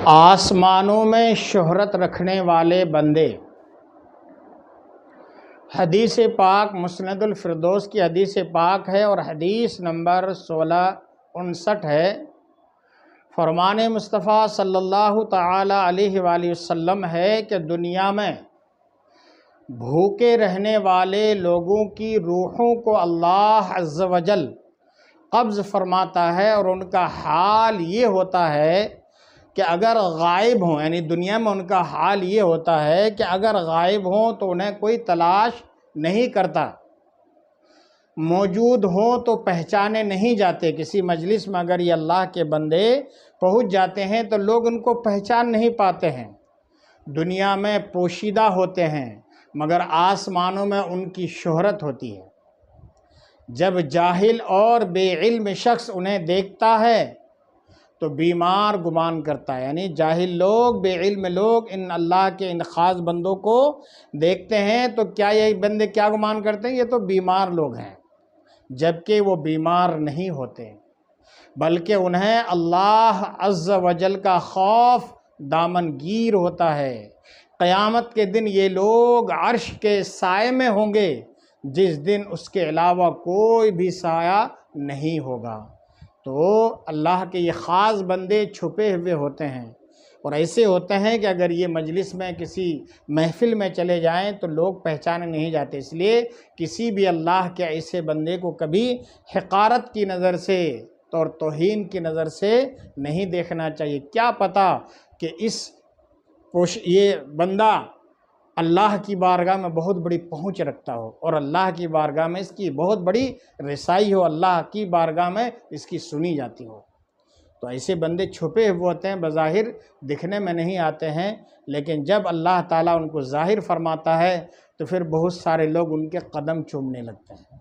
آسمانوں میں شہرت رکھنے والے بندے۔ حدیث پاک مسند الفردوس کی حدیث پاک ہے اور حدیث نمبر 1659 ہے۔ فرمان مصطفیٰ صلی اللہ تعالی علیہ وآلہ وسلم ہے کہ دنیا میں بھوکے رہنے والے لوگوں کی روحوں کو اللہ عز و جل قبض فرماتا ہے، اور ان کا حال یہ ہوتا ہے کہ اگر غائب ہوں، یعنی دنیا میں ان کا حال یہ ہوتا ہے کہ اگر غائب ہوں تو انہیں کوئی تلاش نہیں کرتا، موجود ہوں تو پہچانے نہیں جاتے۔ کسی مجلس میں اگر یہ اللہ کے بندے پہنچ جاتے ہیں تو لوگ ان کو پہچان نہیں پاتے ہیں۔ دنیا میں پوشیدہ ہوتے ہیں مگر آسمانوں میں ان کی شہرت ہوتی ہے۔ جب جاہل اور بے علم شخص انہیں دیکھتا ہے تو بیمار گمان کرتا ہے، یعنی جاہل لوگ، بے علم لوگ ان اللہ کے ان خاص بندوں کو دیکھتے ہیں تو کیا یہ بندے کیا گمان کرتے ہیں؟ یہ تو بیمار لوگ ہیں، جبکہ وہ بیمار نہیں ہوتے، بلکہ انہیں اللہ عز و جل کا خوف دامن گیر ہوتا ہے۔ قیامت کے دن یہ لوگ عرش کے سائے میں ہوں گے، جس دن اس کے علاوہ کوئی بھی سایہ نہیں ہوگا۔ تو اللہ کے یہ خاص بندے چھپے ہوئے ہوتے ہیں، اور ایسے ہوتے ہیں کہ اگر یہ مجلس میں کسی محفل میں چلے جائیں تو لوگ پہچانے نہیں جاتے۔ اس لیے کسی بھی اللہ کے ایسے بندے کو کبھی حقارت کی نظر سے اور توہین کی نظر سے نہیں دیکھنا چاہیے۔ کیا پتہ کہ یہ بندہ اللہ کی بارگاہ میں بہت بڑی پہنچ رکھتا ہو، اور اللہ کی بارگاہ میں اس کی بہت بڑی رسائی ہو، اللہ کی بارگاہ میں اس کی سنی جاتی ہو۔ تو ایسے بندے چھپے ہوئے ہوتے ہیں، بظاہر دکھنے میں نہیں آتے ہیں، لیکن جب اللہ تعالیٰ ان کو ظاہر فرماتا ہے تو پھر بہت سارے لوگ ان کے قدم چومنے لگتے ہیں۔